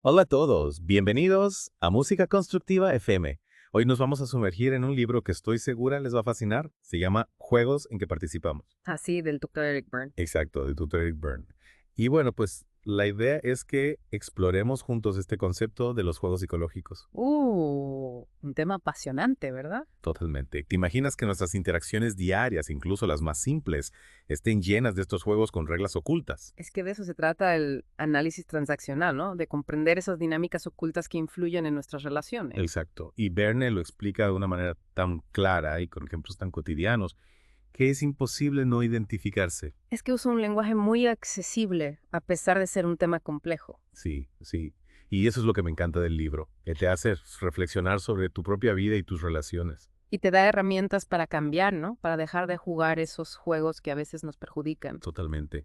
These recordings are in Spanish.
Hola a todos, bienvenidos a Música Constructiva FM. Hoy nos vamos a sumergir en un libro que estoy segura les va a fascinar. Se llama Juegos en que participamos. Así, del Dr. Eric Berne. Exacto, de Dr. Eric Berne. Y bueno, pues la idea es que exploremos juntos este concepto de los juegos psicológicos. Un tema apasionante, ¿verdad? Totalmente. ¿Te imaginas que nuestras interacciones diarias, incluso las más simples, estén llenas de estos juegos con reglas ocultas? Es que de eso se trata el análisis transaccional, ¿no? De comprender esas dinámicas ocultas que influyen en nuestras relaciones. Exacto. Y Verne lo explica de una manera tan clara y con ejemplos tan cotidianos que es imposible no identificarse. Es que usa un lenguaje muy accesible, a pesar de ser un tema complejo. Sí, sí. Y eso es lo que me encanta del libro, que te hace reflexionar sobre tu propia vida y tus relaciones. Y te da herramientas para cambiar, ¿no? Para dejar de jugar esos juegos que a veces nos perjudican. Totalmente.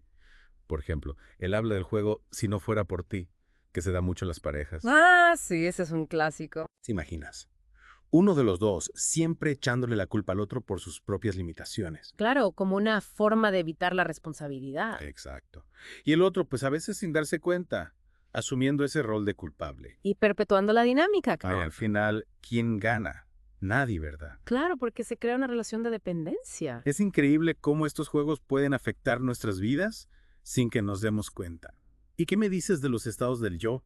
Por ejemplo, él habla del juego Si no fuera por ti, que se da mucho en las parejas. Ah, sí, ese es un clásico. ¿Te imaginas? Uno de los dos siempre echándole la culpa al otro por sus propias limitaciones. Claro, como una forma de evitar la responsabilidad. Exacto. Y el otro, pues a veces sin darse cuenta, asumiendo ese rol de culpable. Y perpetuando la dinámica, Ay, claro. al final, ¿quién gana? Nadie, ¿verdad? Claro, porque se crea una relación de dependencia. Es increíble cómo estos juegos pueden afectar nuestras vidas sin que nos demos cuenta. ¿Y qué me dices de los estados del yo?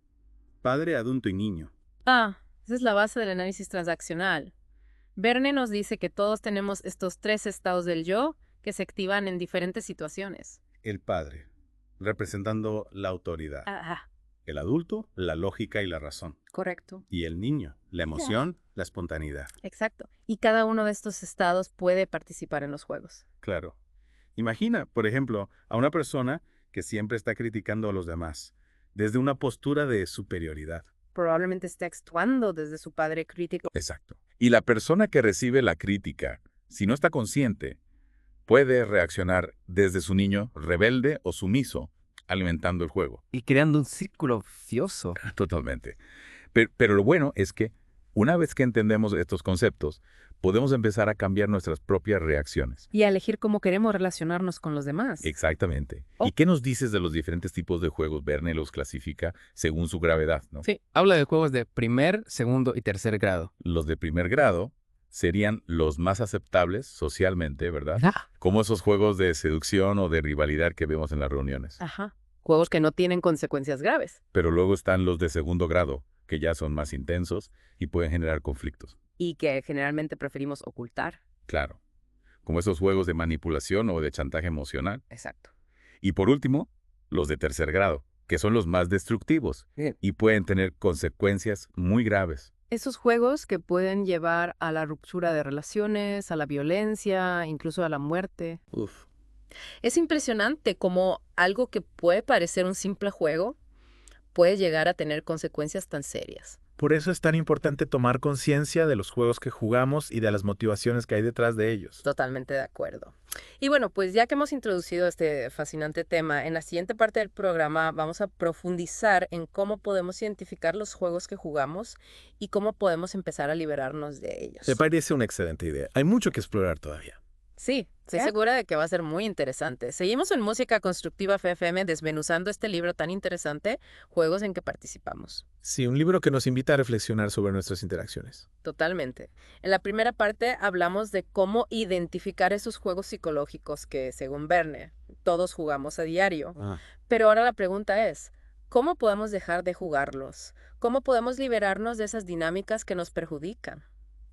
Padre, adulto y niño. Esa es la base del análisis transaccional. Verne nos dice que todos tenemos estos tres estados del yo que se activan en diferentes situaciones. El padre, representando la autoridad. Ajá, El adulto, la lógica y la razón. correcto. Y el niño, la emoción, la espontaneidad. Exacto. Y cada uno de estos estados puede participar en los juegos. Claro. Imagina, por ejemplo, a una persona que siempre está criticando a los demás, desde una postura de superioridad. Probablemente esté actuando desde su padre crítico. Exacto. Y la persona que recibe la crítica, si no está consciente, puede reaccionar desde su niño rebelde o sumiso, alimentando el juego. Y creando un círculo vicioso. Totalmente. Pero lo bueno es que una vez que entendemos estos conceptos, podemos empezar a cambiar nuestras propias reacciones. Y a elegir cómo queremos relacionarnos con los demás. Exactamente. Oh. ¿Y qué nos dices de los diferentes tipos de juegos? Verne los clasifica según su gravedad, ¿no? Sí, habla de juegos de primer, segundo y tercer grado. Los de primer grado serían los más aceptables socialmente, ¿verdad? Como esos juegos de seducción o de rivalidad que vemos en las reuniones. Ajá. Juegos que no tienen consecuencias graves Pero luego están los de segundo grado, que ya son más intensos y pueden generar conflictos. y que generalmente preferimos ocultar. Claro. Como esos juegos de manipulación o de chantaje emocional. Exacto. Y por último, los de tercer grado, que son los más destructivos Bien. y pueden tener consecuencias muy graves. Esos juegos que pueden llevar a la ruptura de relaciones, a la violencia, incluso a la muerte. Uf. Es impresionante cómo algo que puede parecer un simple juego puede llegar a tener consecuencias tan serias. Por eso es tan importante tomar conciencia de los juegos que jugamos y de las motivaciones que hay detrás de ellos. Totalmente de acuerdo. Y bueno, pues ya que hemos introducido este fascinante tema, en la siguiente parte del programa vamos a profundizar en cómo podemos identificar los juegos que jugamos y cómo podemos empezar a liberarnos de ellos. Me parece una excelente idea. Hay mucho que explorar todavía. Sí, estoy segura de que va a ser muy interesante. Seguimos en Música Constructiva FM desmenuzando este libro tan interesante, Juegos en que participamos. Sí, un libro que nos invita a reflexionar sobre nuestras interacciones. Totalmente. En la primera parte hablamos de cómo identificar esos juegos psicológicos que, según Verne, todos jugamos a diario. Pero ahora la pregunta es, ¿cómo podemos dejar de jugarlos? ¿Cómo podemos liberarnos de esas dinámicas que nos perjudican?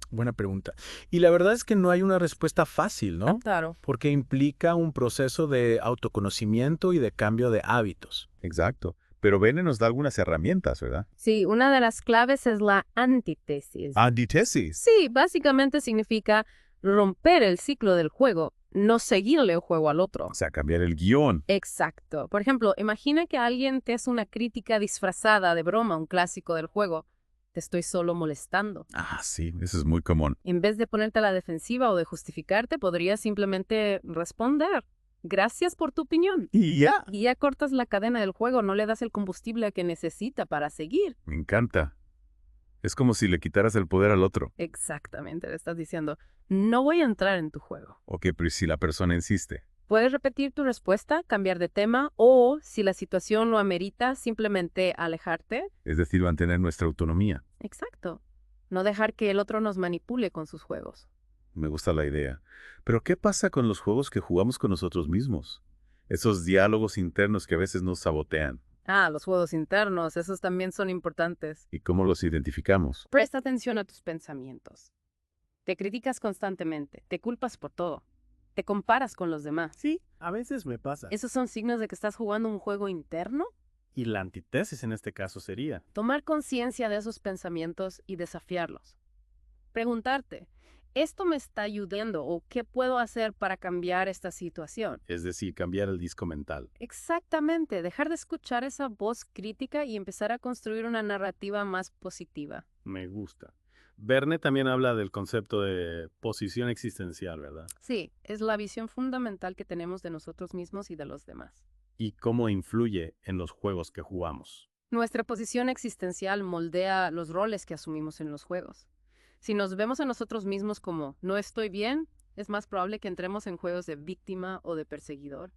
Buena pregunta. Y la verdad es que no hay una respuesta fácil, ¿no? Claro. Porque implica un proceso de autoconocimiento y de cambio de hábitos. Exacto. Pero Verne nos da algunas herramientas, ¿verdad? Sí, una de las claves es la antítesis. Antitesis. Sí, básicamente significa romper el ciclo del juego, no seguirle el juego al otro. O sea, cambiar el guión. Exacto. Por ejemplo, imagina que alguien te hace una crítica disfrazada de broma, un clásico del juego. Te estoy solo molestando. Ah, sí, eso es muy común. En vez de ponerte a la defensiva o de justificarte, podrías simplemente responder. Gracias por tu opinión. Y ya. Y ya cortas la cadena del juego, no le das el combustible que necesita para seguir. Me encanta. Es como si le quitaras el poder al otro. Exactamente, le estás diciendo, no voy a entrar en tu juego. Ok, pero si la persona insiste. Puedes repetir tu respuesta, cambiar de tema o, si la situación lo amerita, simplemente alejarte. Es decir, mantener nuestra autonomía. Exacto. No dejar que el otro nos manipule con sus juegos. Me gusta la idea. Pero ¿qué pasa con los juegos que jugamos con nosotros mismos? Esos diálogos internos que a veces nos sabotean. Ah, los juegos internos, esos también son importantes. ¿Y cómo los identificamos? Presta atención a tus pensamientos. Te criticas constantemente, te culpas por todo, te comparas con los demás. Sí, a veces me pasa. ¿Esos son signos de que estás jugando un juego interno? Y la antítesis en este caso sería, Tomar conciencia de esos pensamientos y desafiarlos. Preguntarte, ¿esto me está ayudando o qué puedo hacer para cambiar esta situación? Es decir, cambiar el disco mental. Exactamente, dejar de escuchar esa voz crítica y empezar a construir una narrativa más positiva. Me gusta. Verne también habla del concepto de posición existencial, ¿verdad? Sí, es la visión fundamental que tenemos de nosotros mismos y de los demás. Y cómo influye en los juegos que jugamos. Nuestra posición existencial moldea los roles que asumimos en los juegos. Si nos vemos a nosotros mismos como no estoy bien, es más probable que entremos en juegos de víctima o de perseguidor.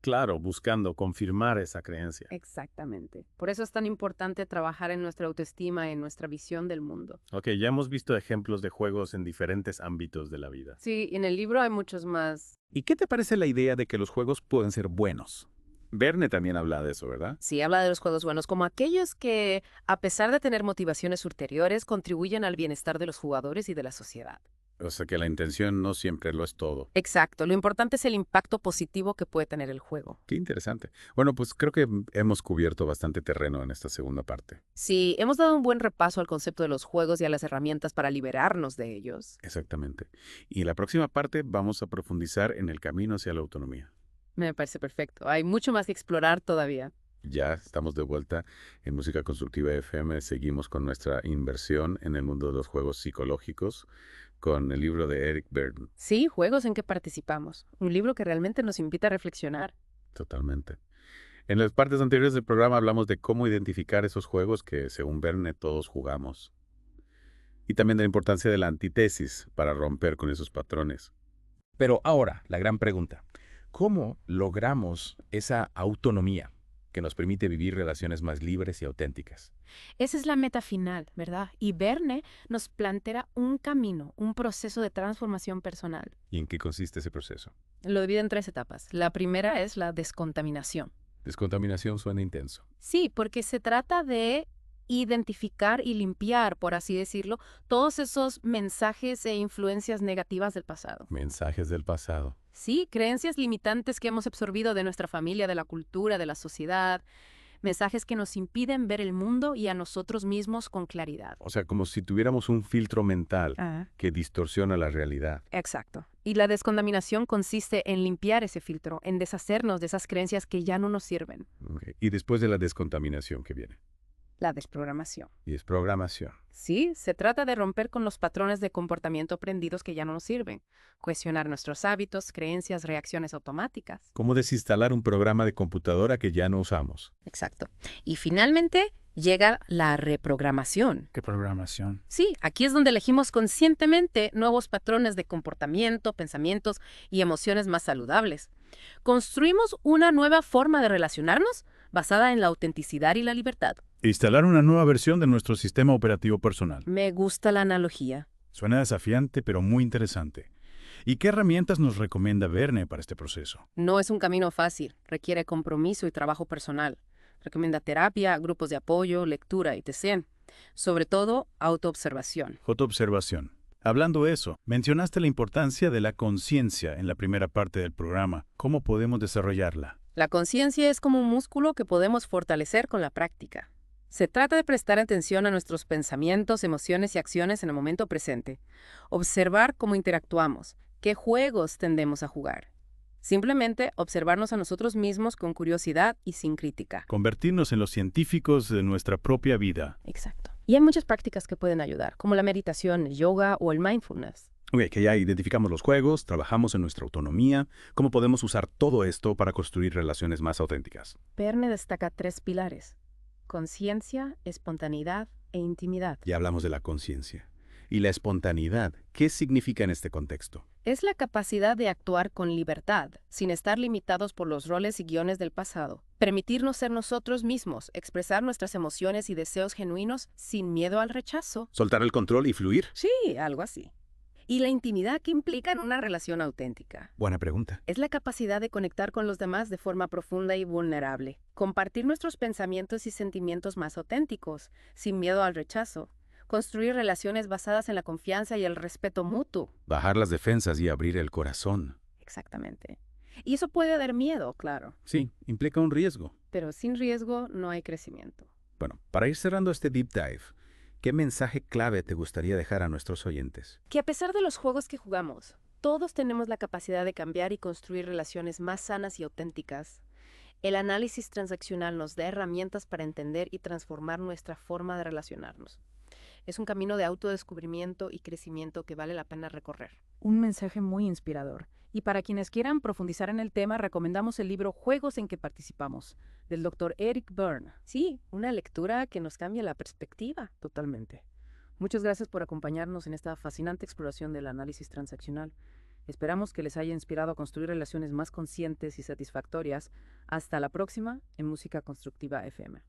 Claro, buscando confirmar esa creencia. Exactamente. Por eso es tan importante trabajar en nuestra autoestima, en nuestra visión del mundo. Ok, ya hemos visto ejemplos de juegos en diferentes ámbitos de la vida. Sí, en el libro hay muchos más. ¿Y qué te parece la idea de que los juegos pueden ser buenos? Verne también habla de eso, ¿verdad? Sí, habla de los juegos buenos como aquellos que, a pesar de tener motivaciones ulteriores, contribuyen al bienestar de los jugadores y de la sociedad. O sea que la intención no siempre lo es todo. Exacto, lo importante es el impacto positivo que puede tener el juego. Qué interesante. Bueno, pues creo que hemos cubierto bastante terreno en esta segunda parte. Sí, hemos dado un buen repaso al concepto de los juegos y a las herramientas para liberarnos de ellos. Exactamente. Y en la próxima parte vamos a profundizar en el camino hacia la autonomía. Me parece perfecto. Hay mucho más que explorar todavía. Ya estamos de vuelta en Música Constructiva FM. Seguimos con nuestra inversión en el mundo de los juegos psicológicos con el libro de Eric Berne. Sí, juegos en que participamos. Un libro que realmente nos invita a reflexionar. Totalmente. En las partes anteriores del programa hablamos de cómo identificar esos juegos que, según Verne, todos jugamos. Y también de la importancia de la antítesis para romper con esos patrones. Pero ahora, la gran pregunta. ¿Cómo logramos esa autonomía que nos permite vivir relaciones más libres y auténticas? Esa es la meta final, ¿verdad? Y Verne nos plantea un camino, un proceso de transformación personal. ¿Y en qué consiste ese proceso? Lo divide en 3 etapas. La primera es la descontaminación. Descontaminación suena intenso. Sí, porque se trata de identificar y limpiar, por así decirlo, todos esos mensajes e influencias negativas del pasado. Mensajes del pasado. Sí, creencias limitantes que hemos absorbido de nuestra familia, de la cultura, de la sociedad. Mensajes que nos impiden ver el mundo y a nosotros mismos con claridad. O sea, como si tuviéramos un filtro mental Ah, que distorsiona la realidad. exacto. Y la descontaminación consiste en limpiar ese filtro, en deshacernos de esas creencias que ya no nos sirven. Ok. Y después de la descontaminación que viene. La desprogramación. Y es programación. Sí, se trata de romper con los patrones de comportamiento aprendidos que ya no nos sirven, cuestionar nuestros hábitos, creencias, reacciones automáticas. ¿Cómo desinstalar un programa de computadora que ya no usamos? Exacto. Y finalmente llega la reprogramación. ¿qué programación? Sí, aquí es donde elegimos conscientemente nuevos patrones de comportamiento, pensamientos y emociones más saludables. Construimos una nueva forma de relacionarnos basada en la autenticidad y la libertad. Instalar una nueva versión de nuestro sistema operativo personal. Me gusta la analogía. Suena desafiante, pero muy interesante. ¿Y qué herramientas nos recomienda Verne para este proceso? No es un camino fácil, requiere compromiso y trabajo personal. Recomienda terapia, grupos de apoyo, lectura, etc. Sobre todo, autoobservación. Autoobservación. Hablando de eso, mencionaste la importancia de la conciencia en la primera parte del programa. ¿Cómo podemos desarrollarla? La conciencia es como un músculo que podemos fortalecer con la práctica. Se trata de prestar atención a nuestros pensamientos, emociones y acciones en el momento presente. Observar cómo interactuamos, qué juegos tendemos a jugar. Simplemente observarnos a nosotros mismos con curiosidad y sin crítica. Convertirnos en los científicos de nuestra propia vida. Exacto. Y hay muchas prácticas que pueden ayudar, como la meditación, el yoga o el mindfulness. Ok, que ya identificamos los juegos, trabajamos en nuestra autonomía. ¿Cómo podemos usar todo esto para construir relaciones más auténticas? Verne destaca 3 pilares: conciencia, espontaneidad e intimidad. Ya hablamos de la conciencia. Y la espontaneidad, ¿qué significa en este contexto? Es la capacidad de actuar con libertad, sin estar limitados por los roles y guiones del pasado. Permitirnos ser nosotros mismos, expresar nuestras emociones y deseos genuinos sin miedo al rechazo. ¿Soltar el control y fluir? Sí, algo así. Y la intimidad que implica en una relación auténtica. Buena pregunta. Es la capacidad de conectar con los demás de forma profunda y vulnerable. Compartir nuestros pensamientos y sentimientos más auténticos, sin miedo al rechazo. Construir relaciones basadas en la confianza y el respeto mutuo. Bajar las defensas y abrir el corazón. Exactamente. Y eso puede dar miedo, claro. Sí, implica un riesgo. Pero sin riesgo no hay crecimiento. Bueno, para ir cerrando este deep dive, ¿qué mensaje clave te gustaría dejar a nuestros oyentes? Que a pesar de los juegos que jugamos, todos tenemos la capacidad de cambiar y construir relaciones más sanas y auténticas. El análisis transaccional nos da herramientas para entender y transformar nuestra forma de relacionarnos. Es un camino de autodescubrimiento y crecimiento que vale la pena recorrer. Un mensaje muy inspirador. Y para quienes quieran profundizar en el tema, recomendamos el libro Juegos en que participamos, del Dr. Eric Berne. Sí, una lectura que nos cambia la perspectiva. Totalmente. Muchas gracias por acompañarnos en esta fascinante exploración del análisis transaccional. Esperamos que les haya inspirado a construir relaciones más conscientes y satisfactorias. Hasta la próxima en Música Constructiva FM.